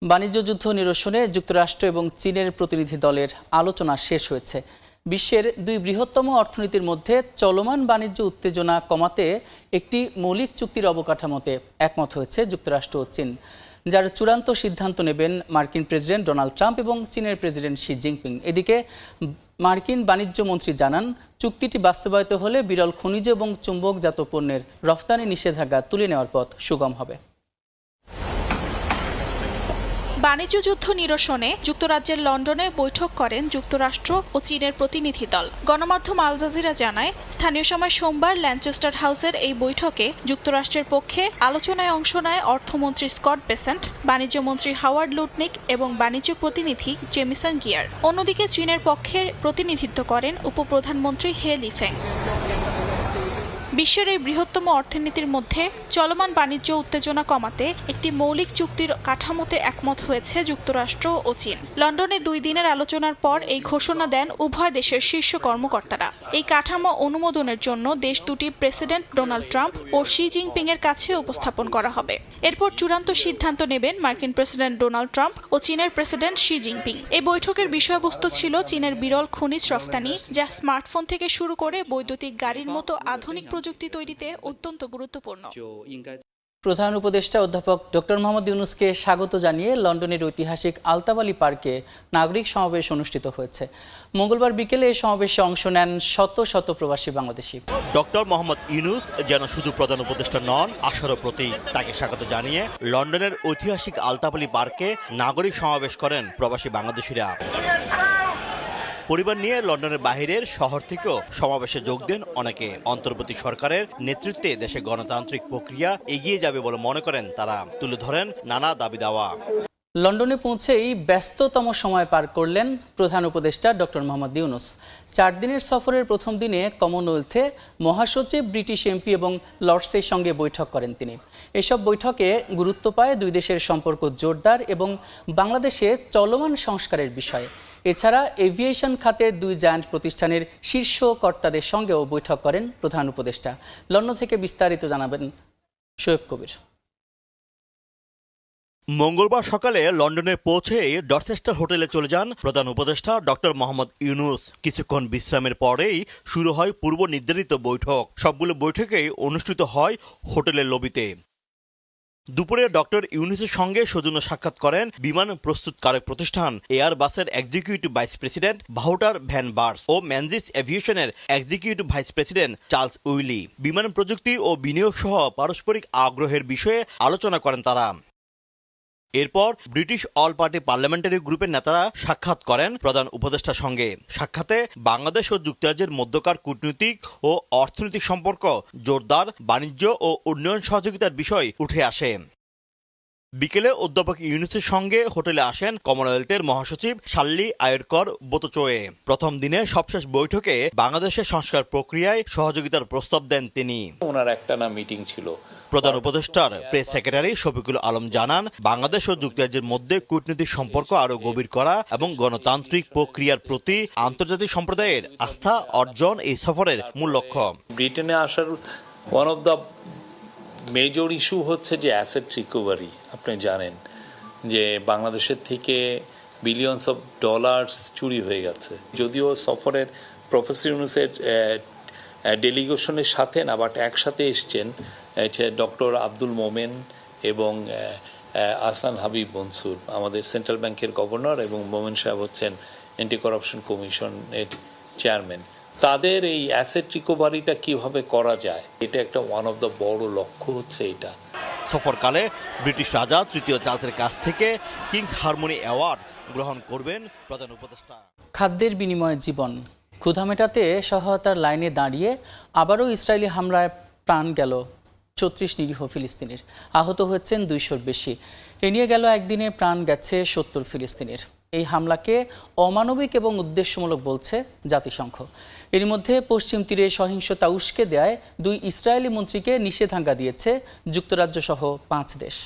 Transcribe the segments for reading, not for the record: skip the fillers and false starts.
বাণিজ্য যুদ্ধ নিরসনে যুক্তরাষ্ট্র এবং চীনের প্রতিনিধি দলের আলোচনা শেষ হয়েছে। বিশ্বের দুই বৃহত্তম অর্থনীতির মধ্যে চলমান বাণিজ্য উত্তেজনা কমাতে একটি মৌলিক চুক্তির অবকাঠামোতে একমত হয়েছে যুক্তরাষ্ট্র ও চীন, যার চূড়ান্ত সিদ্ধান্ত নেবেন মার্কিন প্রেসিডেন্ট ডোনাল্ড ট্রাম্প এবং চীনের প্রেসিডেন্ট শি জিনপিং। এদিকে মার্কিন বাণিজ্য মন্ত্রী জানান, চুক্তিটি বাস্তবায়িত হলে বিরল খনিজ এবং চুম্বকজাত পণ্যের রফতানি নিষেধাজ্ঞা তুলে নেওয়ার পথ সুগম হবে। বাণিজ্য যুদ্ধ নিরসনে যুক্তরাজ্যের লন্ডনে বৈঠক করেন যুক্তরাষ্ট্র ও চীনের প্রতিনিধি দল। গণমাধ্যম আল জাজিরা জানায়, স্থানীয় সময় সোমবার ল্যানচেস্টার হাউসের এই বৈঠকে যুক্তরাষ্ট্রের পক্ষে আলোচনায় অংশ নেয় অর্থমন্ত্রী স্কট বেসেন্ট, বাণিজ্য মন্ত্রী হাওয়ার্ড লুটনিক এবং বাণিজ্য প্রতিনিধি জেমিসন গিয়ার। অন্যদিকে চীনের পক্ষে প্রতিনিধিত্ব করেন উপপ্রধানমন্ত্রী হে লিফেং। বিশ্বের এই বৃহত্তম অর্থনীতির মধ্যে চলমান বাণিজ্য উত্তেজনা কমাতে একটি মৌলিক চুক্তির কাঠামোতে একমত হয়েছে যুক্তরাষ্ট্র ও চীন। লন্ডনে 2 দিনের আলোচনার পর এই ঘোষণা দেন উভয় দেশের শীর্ষ কর্মকর্তারা। এই কাঠামো অনুমোদনের জন্য দেশ দুটি প্রেসিডেন্ট ডোনাল্ড ট্রাম্প ও শি জিনপিং এর কাছে উপস্থাপন করা হবে। এরপর চূড়ান্ত সিদ্ধান্ত নেবেন মার্কিন প্রেসিডেন্ট ডোনাল্ড ট্রাম্প ও চীনের প্রেসিডেন্ট শি জিনপিং। এই বৈঠকের বিষয়বস্তু ছিল চীনের বিরল খনিজ রফতানি, যা স্মার্টফোন থেকে শুরু করে বৈদ্যুতিক গাড়ির মতো আধুনিক প্রযুক্তি তৈরিতে অত্যন্ত গুরুত্বপূর্ণ। প্রধান উপদেষ্টা অধ্যাপক ডক্টর মোহাম্মদ ইউনূসকে স্বাগত জানিয়ে লন্ডনের ঐতিহাসিক আলতাবালি পার্কে নাগরিক সমাবেশ অনুষ্ঠিত হয়েছে। মঙ্গলবার বিকেলে এই সমাবেশে অংশ নেন শত শত প্রবাসী বাংলাদেশি। ডক্টর মোহাম্মদ ইউনূস যেন শুধু প্রধান উপদেষ্টা নন, আশারও প্রতীক। তাকে স্বাগত জানিয়ে লন্ডনের ঐতিহাসিক আলতাবালি পার্কে নাগরিক সমাবেশ করেন প্রবাসী বাংলাদেশিরা। পরিবার নিয়ে লন্ডনের বাহিরের শহর থেকেও সমাবেশে যোগ দেন অনেকে। অন্তর্বর্তী সরকারের নেতৃত্বে দেশে গণতান্ত্রিক প্রক্রিয়া এগিয়ে যাবে বলে মনে করেন তারা। তুলে ধরেন নানা দাবি দাওয়া। লন্ডনে পৌঁছেই ব্যস্ততম সময় পার করলেন প্রধান উপদেষ্টা ডক্টর মোহাম্মদ ইউনূস। 4 দিনের সফরের প্রথম দিনে কমনওয়েলথে মহাসচিব, ব্রিটিশ এমপি এবং লর্ডসের সঙ্গে বৈঠক করেন তিনি। এসব বৈঠকে গুরুত্ব পায় দুই দেশের সম্পর্ক জোরদার এবং বাংলাদেশে চলমান সংস্কারের বিষয়ে। এছাড়া এভিয়েশন খাতের 2 জায়ান্ট প্রতিষ্ঠানের শীর্ষ কর্তাদের সঙ্গেও বৈঠক করেন প্রধান উপদেষ্টা। লন্ডন থেকে বিস্তারিত জানাবেন শোয়েব কবির। মঙ্গলবার সকালে লন্ডনে পৌঁছে ডরচেস্টার হোটেলে চলে যান প্রধান উপদেষ্টা ডক্টর মোহাম্মদ ইউনূস। কিছুক্ষণ বিশ্রামের পরেই শুরু হয় পূর্ব নির্ধারিত বৈঠক। সবগুলো বৈঠকেই অনুষ্ঠিত হয় হোটেলের লবিতে। দুপুরে ডক্টর ইউনূসের সঙ্গে সৌজন্য সাক্ষাৎ করেন বিমান প্রস্তুতকারক প্রতিষ্ঠান এয়ারবাসের এক্সিকিউটিভ ভাইস প্রেসিডেন্ট ভাউটার ভ্যান বার্স ও ম্যানজিস এভিয়েশনের executive vice president Charles Willie. বিমান প্রযুক্তি ও বিনিয়োগ সহ পারস্পরিক আগ্রহের বিষয়ে আলোচনা করেন তারা। এরপর ব্রিটিশ অল পার্টি পার্লামেন্টারি গ্রুপের নেতারা সাক্ষাৎ করেন প্রধান উপদেষ্টার সঙ্গে। সাক্ষাতে বাংলাদেশ ও যুক্তরাজ্যের মধ্যকার কূটনৈতিক ও অর্থনৈতিক সম্পর্ক জোরদার, বাণিজ্য ও উন্নয়ন সহযোগিতার বিষয় উঠে আসে। বিকেলে অধ্যাপক ইউনূসের সঙ্গে হোটেলে আসেন কমনওয়েলথের মহাসচিব শার্লি আয়েরকর বোতচোয়ে। প্রথম দিনে সবশেষ বৈঠকে বাংলাদেশের সংস্কার প্রক্রিয়ায় সহযোগিতার প্রস্তাব দেন তিনি। ওনার একটানা মিটিং ছিল। প্রধান উপদেষ্টার প্রেস সেক্রেটারি শফিকুল আলম জানান, বাংলাদেশ ও যুক্তরাজ্যের মধ্যে কূটনৈতিক সম্পর্ক আরও গভীর করা এবং গণতান্ত্রিক প্রক্রিয়ার প্রতি আন্তর্জাতিক সম্প্রদায়ের আস্থা অর্জন এই সফরের মূল লক্ষ্য। ব্রিটেনে আসার one of the major issue হচ্ছে যে অ্যাসেট রিকভারি। আপনি জানেন যে বাংলাদেশের থেকে বিলিয়নস অফ ডলার্স চুরি হয়ে গেছে। যদিও সফরের প্রফেসর ইউনূসের ডেলিগেশনের সাথে না, বাট একসাথে এসছেন ডক্টর আব্দুল মোমেন এবং আহসান হাবিব মনসুর, আমাদের সেন্ট্রাল ব্যাংকের গভর্নর, এবং মোমেন সাহেব হচ্ছেন অ্যান্টি করাপশন কমিশনের চেয়ারম্যান। তাদের এই অ্যাসেট রিকভারিটা কিভাবে করা যায়, এটা একটা ওয়ান অফ দ্য বড় লক্ষ্য হচ্ছে এটা। সফরকালে ব্রিটিশ রাজা তৃতীয় চার্লসের কাছ থেকে কিংস হারমোনি অ্যাওয়ার্ড গ্রহণ করবেন প্রধান উপদেষ্টা। খাদ্যের বিনিময়ে জীবন, ক্ষুধা মেটাতে সহায়তার লাইনে দাঁড়িয়ে আবারও ইসরায়েলি হামলায় প্রাণ গেল 34 নিরীহ ফিলিস্তিনির। আহত হয়েছেন 200-র বেশি। এ নিয়ে গেল একদিনে প্রাণ গেছে 70 ফিলিস্তিনির। এই হামলাকে অমানবিক এবং উদ্দেশ্যমূলক বলছে জাতিসংঘ। এর মধ্যে পশ্চিম তীরে সহিংসতা উস্কে দেয় 2 ইসরায়েলি মন্ত্রীকে নিষেধাজ্ঞা দিয়েছে যুক্তরাজ্য সহ 5 দেশ।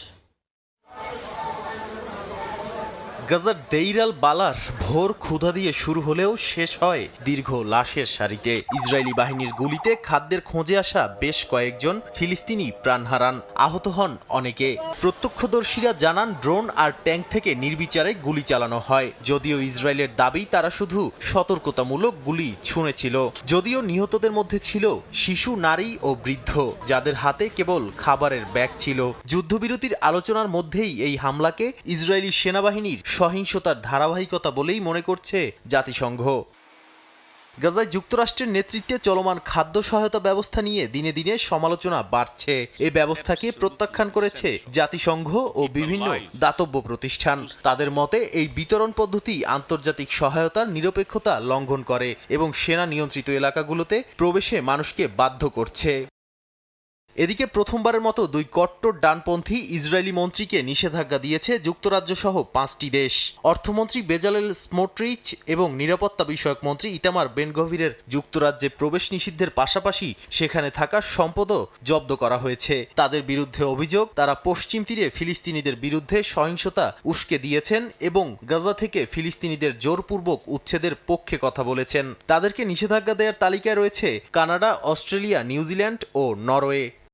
গাজার দেইর আল বালার ভোর ক্ষুধা দিয়ে শুরু হলেও শেষ হয় দীর্ঘ লাশের সারিতে। ইসরায়েলি বাহিনীর গুলিতে খাদ্যের খোঁজে আসা বেশ কয়েকজন ফিলিস্তিনি প্রাণ হারান, আহত হন অনেকে। প্রত্যক্ষদর্শীরা জানান ড্রোন আর ট্যাঙ্ক থেকে নির্বিচারে গুলি চালানো হয়। যদিও ইসরায়েলের দাবি তারা শুধু সতর্কতামূলক গুলি ছুঁড়েছিল। যদিও নিহতদের মধ্যে ছিল শিশু, নারী ও বৃদ্ধ, যাদের হাতে কেবল খাবারের ব্যাগ ছিল। যুদ্ধবিরতির আলোচনার মধ্যেই এই হামলাকে ইসরায়েলি সেনাবাহিনীর সহিংসতার ধারাবাহিকতা বলেই মনে করছে জাতিসংঘ। গাজায় যুক্তরাষ্ট্রের নেতৃত্বে চলমান খাদ্য সহায়তা ব্যবস্থা নিয়ে দিনে দিনে সমালোচনা বাড়ছে। এ ব্যবস্থাকে প্রত্যাখ্যান করেছে জাতিসংঘ ও বিভিন্ন দাতব্য প্রতিষ্ঠান। তাদের মতে এই বিতরণ পদ্ধতি আন্তর্জাতিক সহায়তার নিরপেক্ষতা লঙ্ঘন করে এবং সেনা নিয়ন্ত্রিত এলাকাগুলোতে প্রবেশে মানুষকে বাধ্য করছে। এদিকে প্রথমবারের মতো দুই কট্টর ডানপন্থী ইসরায়েলি মন্ত্রীকে নিষেধাজ্ঞা দিয়েছে যুক্তরাজ্য সহ 5টি দেশ। অর্থমন্ত্রী বেজালেল স্মোট্রিচ এবং নিরাপত্তা বিষয়ক মন্ত্রী ইতামার বেন গভিরের যুক্তরাজ্যে প্রবেশ নিষিদ্ধের পাশাপাশি সেখানে থাকা সম্পদও জব্দ করা হয়েছে। তাদের বিরুদ্ধে অভিযোগ, তারা পশ্চিম তীরে ফিলিস্তিনিদের বিরুদ্ধে সহিংসতা উস্কে দিয়েছেন এবং গাজা থেকে ফিলিস্তিনিদের জোরপূর্বক উচ্ছেদের পক্ষে কথা বলেছেন। তাদেরকে নিষেধাজ্ঞা দেওয়ার তালিকায় রয়েছে কানাডা, অস্ট্রেলিয়া, নিউজিল্যান্ড ও নরওয়ে।